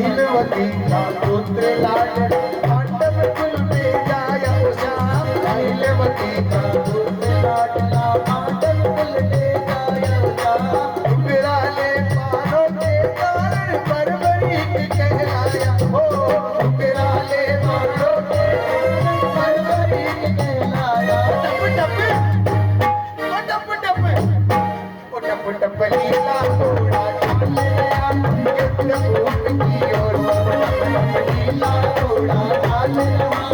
अहिलवती का पुत्र लाड पांडव कुल में जाया श्याम। अहिलवती का पुत्र लाडला पांडव कुल में जाया श्याम। उगराले बाणों के कारण परवरिक कहलाया हो। उगराले बाणों के कारण परवरिक कहलाया। टप टप लीला घोड़ा चाल रहा युद्ध भूमि की ओर। टप टप लीला घोड़ा चाल रहा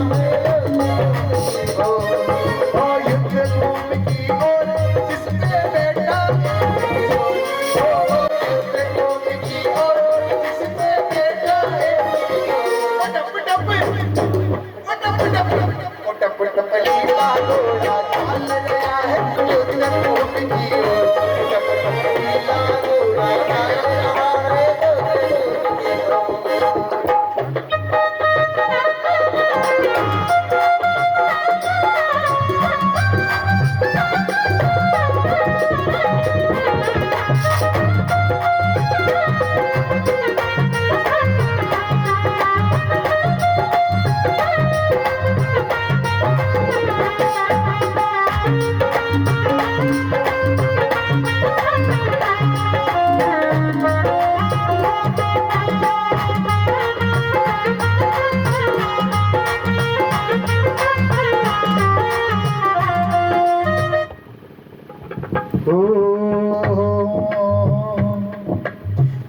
ओ युद्ध भूमि की ओर जिसपे बैठा युद्ध भूमि की ओर जिसपे बैठा है। टप टप लीला घोड़ा चाल रहा है युद्ध भूमि की ओर।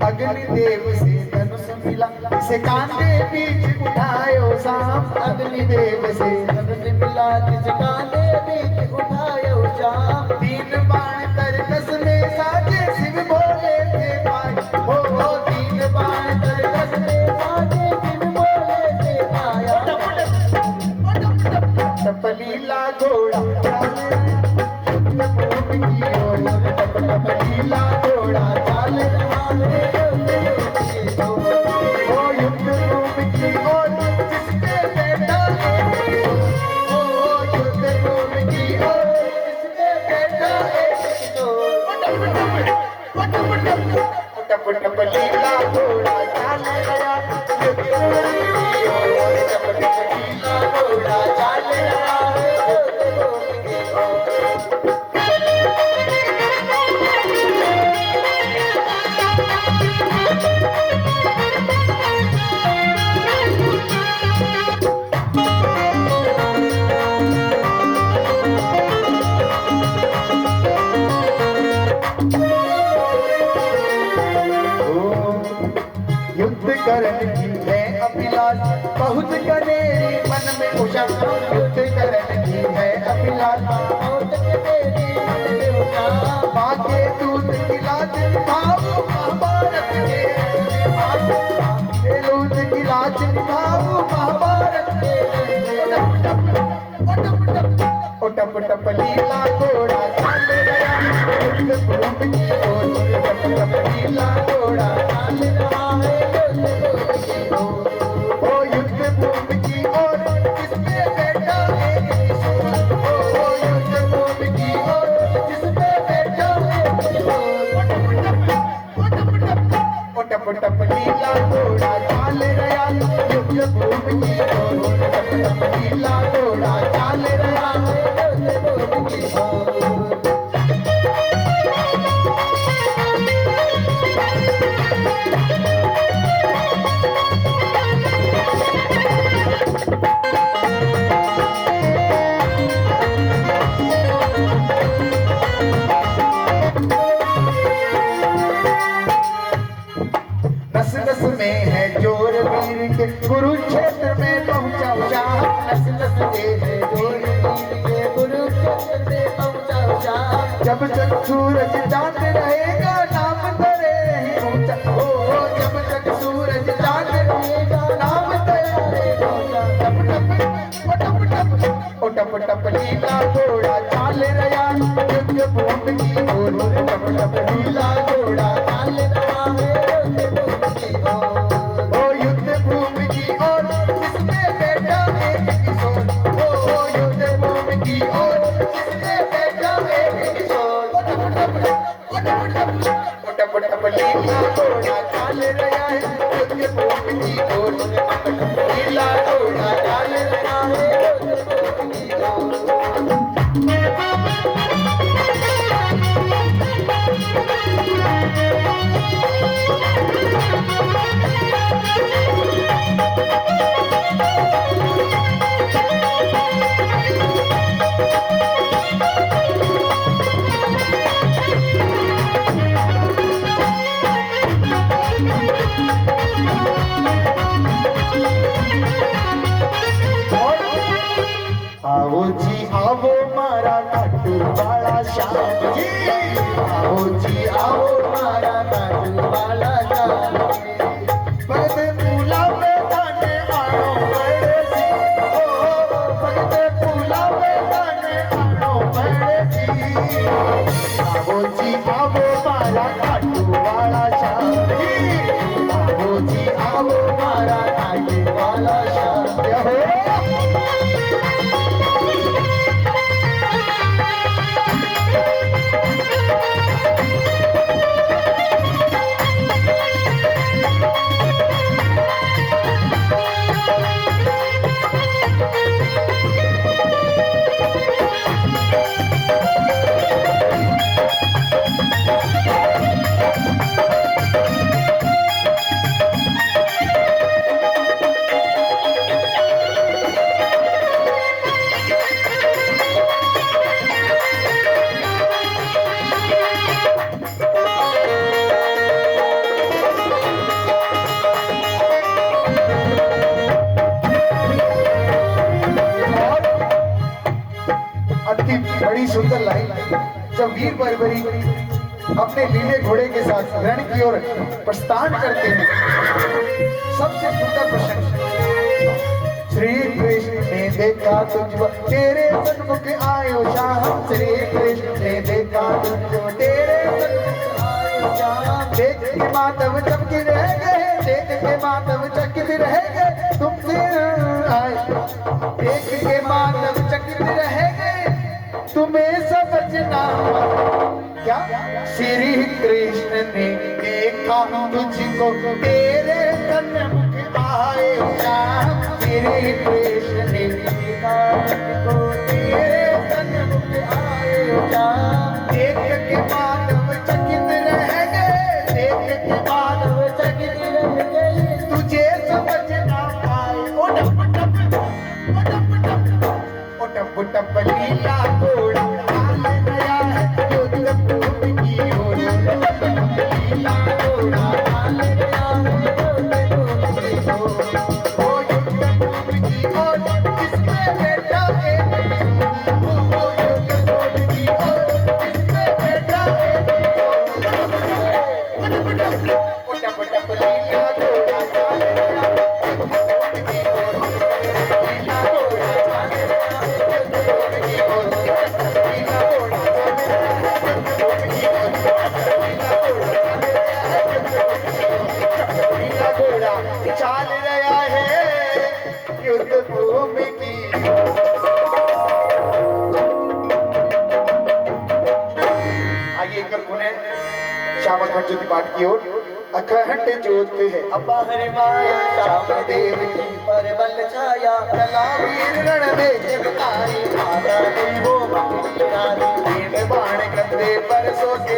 अग्निदेव से धनुष मिला इसे कांधे बीच उठायो शाम। अग्निदेव से धनुष मिला इसे कांधे बीच उठायो शाम। तीन बाण तरकस में साजे शिव भोले से पाए हो। तीन बाण तरकस में साजे शिव भोले से पाया। टप लीला घोड़ा टप टप लीला घोड़ा चाल रहा है ओ युद्ध भूमि की ओर जिसपे बैठा है। ओ युद्ध भूमि की ओर जिसपे बैठा है। टप टप लीला घोड़ा चाल रहा युद्ध भूमि की ओर। टप टप लीला घोड़ा चाल रहा है युद्ध भूमि की ओर। युद्ध करने की है अभिलाष बहुत कनेरी मन में उषा। युद्ध करने की है अभिलाष बहुत कनेरी मन में उषा। माँ के दूध की लाज निभाओ महाभारत के। माँ के दूध की लाज निभाओ महाभारत के। टप टप लीला घोड़ा चाल रहा युद्ध भूमि की ओर। टप टप लीला घोड़ा चाल रहा है युद्ध भूमि की ओर। ओ युद्ध भूमि की ओर जिसपे बैठा है किशोर। ओ युद्ध भूमि की ओर जिसपे बैठा है किशोर। टप टप लीला घोड़ा चाल रहा युद्ध भूमि की ओर। टप टप लीला घोड़ा चाल रहा है युद्ध भूमि की ओर। नस नस में है जोर वीर के कुरुक्षेत्र में पहुंचा श्याम। नस नस में है जोर वीर के कुरुक्षेत्र में पहुंचा श्याम। जब तक सूरज चांद रहेगा नाम तेरे ही ऊंचा। ओ जब तक सूरज चांद रहेगा नाम तेरे ऊंचा। टप टप लीला घोड़ा चाल रहा युद्ध भूमि की ओर। टप टप लीला घोड़ा चाल रहा है युद्ध भूमि की ओर। ओ युद्ध भूमि की ओर जिसपे बैठा है किशोर। ओ युद्ध भूमि की ओर जिसपे बैठा है किशोर। टप टप लीला घोड़ा चाल रहा है युद्ध भूमि की ओर नीला घोड़ा डाल रहा है युद्ध भूमि की ओर। आओ जी आओ मारा काटू वाला श्याम जी, आओ जी आओ मारा काटू वाला श्याम जी, भगते फूला पे दाने आनो बड़े जी, ओ भगते फूला पे दाने आनो बड़े जी, आओ जी आओ मारा काटू वाला श्याम जी, आओ जी आओ मारा काटू वाला श्याम जी। बड़ी सुंदर लाइन, जब वीर बर्बरी अपने लीले घोड़े के साथ रण की ओर प्रस्थान करते हैं, सबसे सुंदर प्रसंग। श्री कृष्ण ने देखा तुझको तेरे सन्मुख आयो श्याम, श्री कृष्ण ने देखा तुझको तेरे सन्मुख आयो श्याम, देख के माधव चमके रह गए, देख के माधव चकित रह गए, तुमसे आए, देख के माधव चकित रह गए, तुम्हें समझना क्या। श्री कृष्ण ने देखा तुझको तेरे सन्मुख आए श्याम, श्री कृष्ण ने देखा तुझको तेरे सन्मुख आए श्याम, देख के माधव चकित रह गए, देख के माधव चकित रह गए, तुझे समझना पाए। ओ टप टप ओ टप टप ओ टप टप लीला घोड़ा डाल गया है युद्ध भूमि की ओर, लीला घोड़ा डाल गया है युद्ध भूमि की ओर, ओ युद्ध भूमि की ओर जिसमें बैठा है, ओ युद्ध भूमि की ओर जिसमें बैठा है, ओ टप टप लीला घोड़ा डाल गया है युद्ध भूमि की ओर, लीला घोड़ा डाल गया है युद्ध भूमि की ओर, लीला घोड़ा डाल गया है युद्ध भूमि की ओर, लीला घोड़ा डाल गया है युद्ध भूमि की ओर, लीला घोड़ा चाल रहा है युद्ध भूमि की ओर। आइए एक बार पुनः श्याम अखंड ज्योति पाठ की ओर। अखंड ज्योत है अपार माया, श्याम देव की परबल छाया, चला वीर रण में जगताई, माता दी वो मंगली रानी, तीन बाण कंधे पर सोते,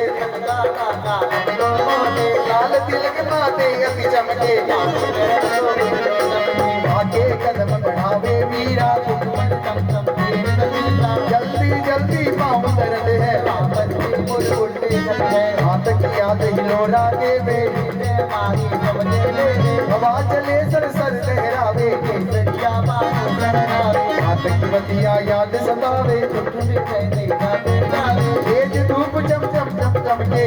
लाल तिलक माथे अति चमके, आगे कदम बढ़ावे वीरा, जल्दी जल्दी पाँव दर्द है, हाथ की याद हिलोरा देवे, हवा चले सर सर लहरावे, हाथ की बतिया याद सतावे, तेज धूप चम चम चम चमके,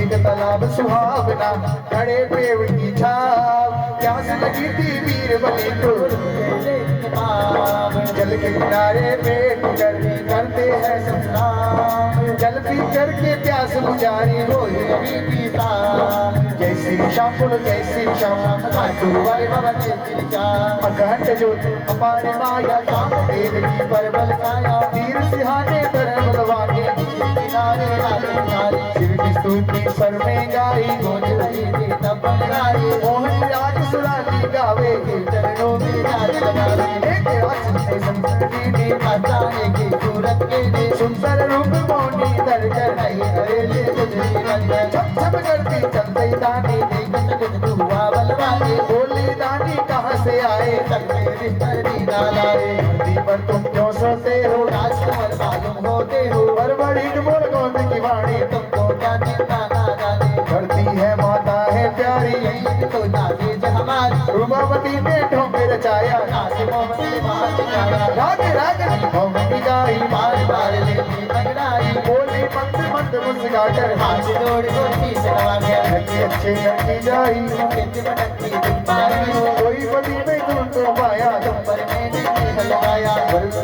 एक तालाब सुहावना, खड़े पेड़ की छाव, प्यास लगी थी वीर बलि को, जल के किनारे बैठ कर करते हैं संग्राम, जल पी करके प्यास बुझारी हो जय श्री श्याम बोलो, जय श्री श्याम, अखंड ज्योति अपार माया, श्याम देव की परबल छाया, वीर सिंहाने धर्म बलवाने, किनारे शिव की स्तुति स्वर में गाई, मस्ताने की सूरत के लिए सुंदर रूप मोनी दर चढ़ाई हवेली गुजरी मंदिर छप छप करती चलते दानी देख सकुत दुआ बलवाने बोली दानी कहाँ से आए तक मेरी तरनी ना लाए धरती पर तुम क्यों सोते हो राजकुमार मालूम होते हो पर बड़ी बोल कौन की वाणी तुमको क्या चिंता ना जाने धरती है माता है प्यारी यही तो नाचेज हमारी रूपावती ने ढोंगे रचाया नाच मोहम्मद मार गाया राग रागनी मोहम्मदी गाई बार बार लेती अंगड़ाई बोली मंद मंद मुस्कुराकर हाथ जोड़ गोटी चला गया लगी अच्छे लगी जाई कितनी मटकी तुम पाई कोई बड़ी में तुमको पाया तुम पर मैंने लगाया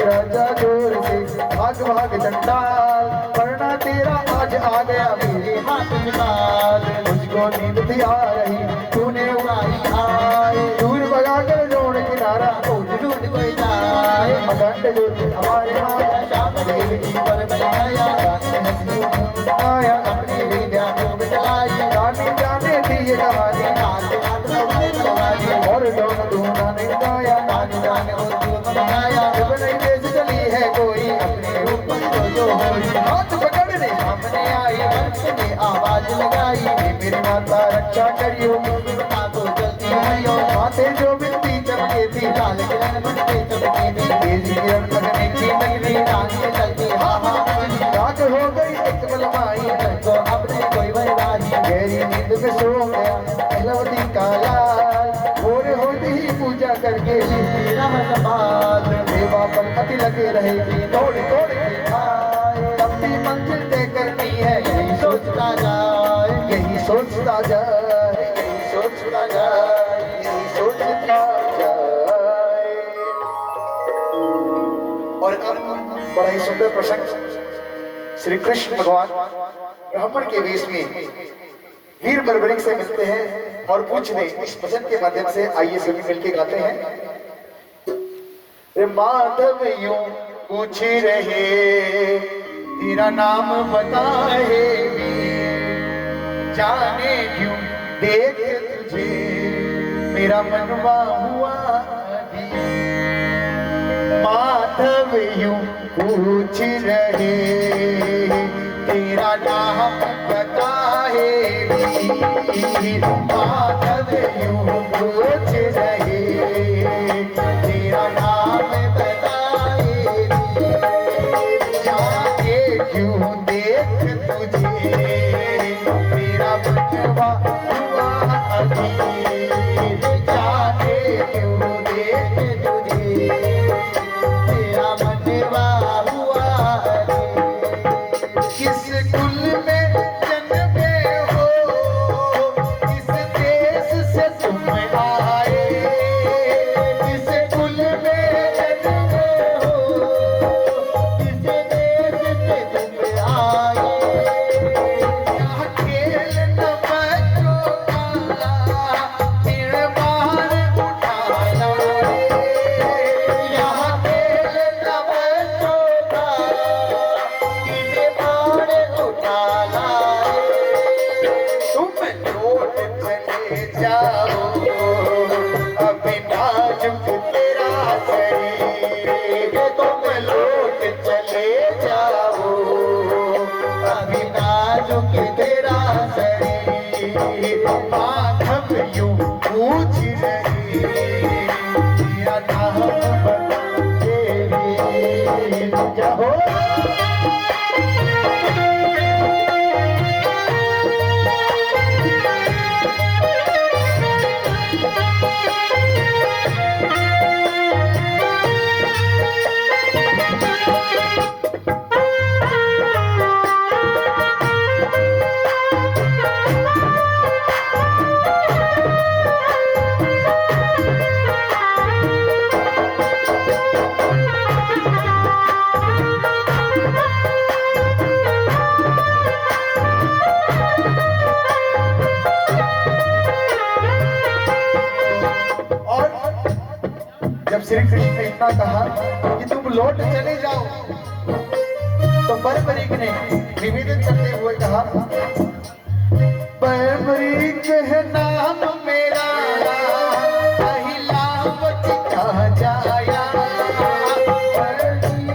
राजा जोर से भाग भाग चंडाल वरना तेरा आज आ गया मेरे हाथ निकाल मुझको नींद भी आ रही तूने उड़ाई आए दूर भगा कर जोड़ किनारा ढूंढ कोई जाए अखंड ज्योति हमारे हाथ शाम देव की पर बनाया आया अपनी विद्या को बिताई जाने जाने दिए कहानी और दोनों दूना नहीं गाया जाने जाने और बनाया जब नहीं देश चली है कोई अपने ऊपर जो हाथ पकड़ने सामने आई वंश ने आवाज लगाई मेरी माता रक्षा करियो माता को जल्दी आयो माथे जो बिंदी चमके थी लाल किरण बनके चमके थी तेजी किरण लगने की लगनी रानी चलती हा हा रात हो गई एक बलमाई को अपने कोई वरदाई गहरी नींद में सो गया पहलवती का लाल भोर होते ही पूजा करके सेवा पर अति लगे रहेगी दौड़ दौड़ के खाए अपनी मंजिल तय करनी है यही सोचता जाए यही सोचता जाए यही सोचता जाए यही सोचता जाए। और बड़ा ही सुंदर प्रसंग श्री कृष्ण भगवान ब्राह्मण के वेश में वीर बर्बरिक से मिलते हैं और पूछने इस भजन के माध्यम से आइए सभी मिलके गाते हैं। माधव यूं पूछ रहे तेरा नाम बताए जाने क्यों देख तुझे मेरा मनवा हुआ माधव यूं पूछ रहे तेरा नाम बताए माधव यूं पूछ रहे तेरा नाम बताए जाके क्यों देख तुझे मेरा बनवा हुआ अभी जाके क्यों देख तुझे मेरा बनवा हुआ किस कुल में जन्मे हो किस देश से तुम आए किस कुल में जन्मे हो किस देश से तुम आए यहाँ खेल न बच्चों का तिरमान उठाना यहाँ खेल न बच्चों का तुम लौट चले जाओ अभी नाजुक तेरा शरीर तुम लौट चले जाओ अभी नाजुक तेरा शरीर माधव यूं पूछ रही तेरा नाम बताइए जाओ। जब श्री कृष्ण ने इतना कहा कि तुम लौट चले जाओ तो बर्बरीक ने निवेदन करते हुए कहा बर्बरीक है नाम मेरा अहिलावत कहा जाया बर्बरीक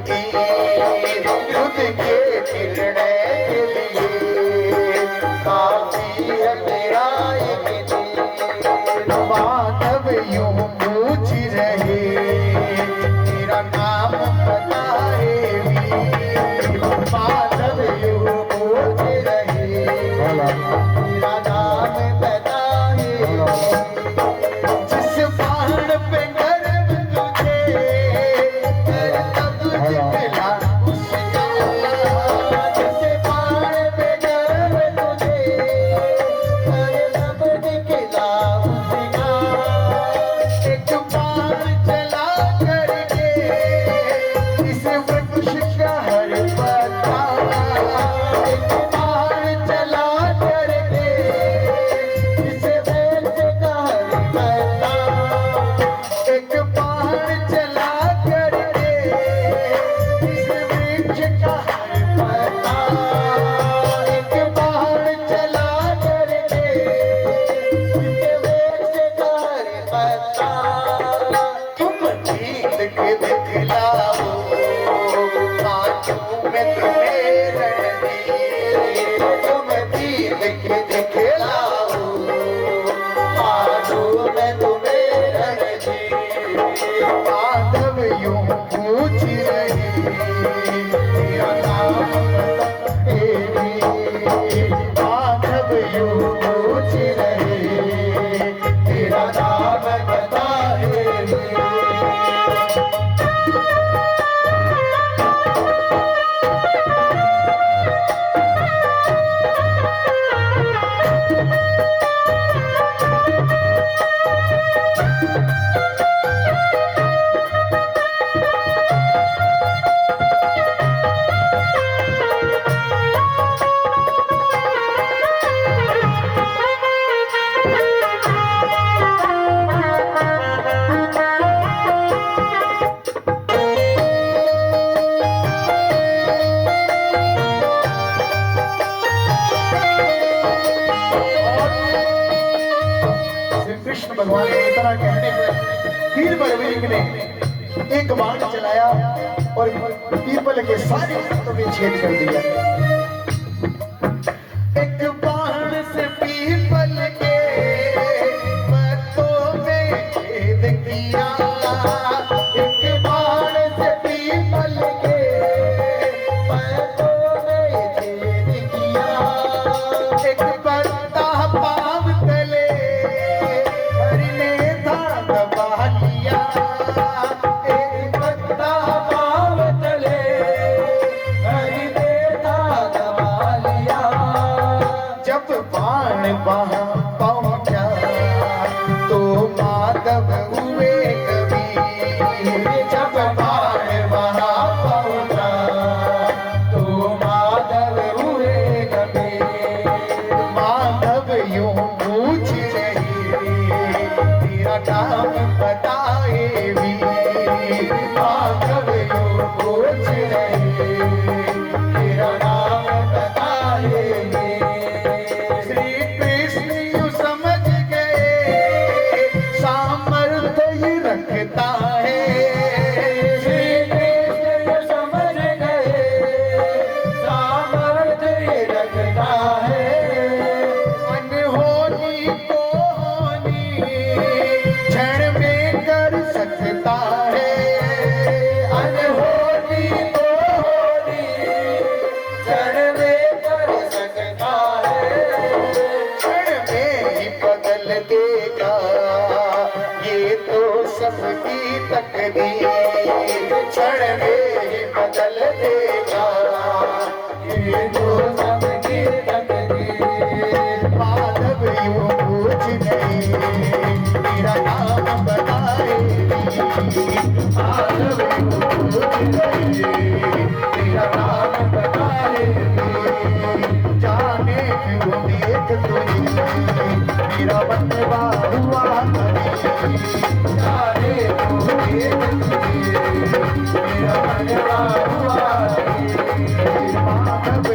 की युद्ध के निर्णय के लिए काफी है तेरा एक दिन। मानव यूं पूछ रहे तेरा नाम पता है वीर। मानव यूं पूछ रहे तेरा नाम पता है। जिस पहाड़ पे गर्व तुझे कर तब निकला उसका। जिस पहाड़ पे गर्व तुझे कर तब निकला उसका। एक बार चला करके इस वृक्ष का हर पत्ता। एक बार चला करके इस वृक्ष का हर पत्ता। एक बार चला करके इस वृक्ष का हर पत्ता। एक बार चला करके इस वृक्ष का हर पत्ता। तुम जीत के दिखलाओ आंखों में तुम्हें रणनीर। तुम जीत के दिखलाओ आंखों में तुम्हें रणनीर। माधव यूं पूछ रहे तेरा नाम बता देवी। माधव यूं पूछ रहे तेरा नाम बता देवी। श्री कृष्ण भगवान ने इतना कहने पर वीर बलवीर ने एक बाण चलाया और पीपल के सारे पत्तों में छेद कर दिया। एक बाण से पीपल के पत्तों में छेद किया। एक बाण से पीपल के पत्तों में छेद किया। एक पत्ता पाँव तले हरिने था दबा लिया। एक पत्ता पाँव तले हरिने था दबा लिया। जब बाण वहाँ पहुँचा तो माधव हुए कबीर। जब बाण वहाँ पहुँचा तो माधव हुए कबीर। माधव यूं पूछ रही तेरा नाम बताए वीर। माधव यूं पूछ रही तेरा नाम बताए वीर। श्री कृष्ण यूं समझ गए सामर्थ्य ही रखता है। श्री कृष्ण यूं समझ गए सामर्थ्य ही रखता है। अनहोनी को होनी क्षण में कर सकता है। अनहोनी को होनी क्षण में कर सकता है। क्षण में ही बदल देगा ये तो सबकी तकदीर। क्षण में ही बदल देगा ये तो सबकी तकदीर। माधव यूं पूछ नहीं तेरा नाम बताए। माधव यूं पूछ नहीं तेरा नाम बताए। जाने क्यों देख तुझे मेरा बनवा हुआ कभी। जाने क्यों देख तुझे मेरा बनवा हुआ कभी। माधव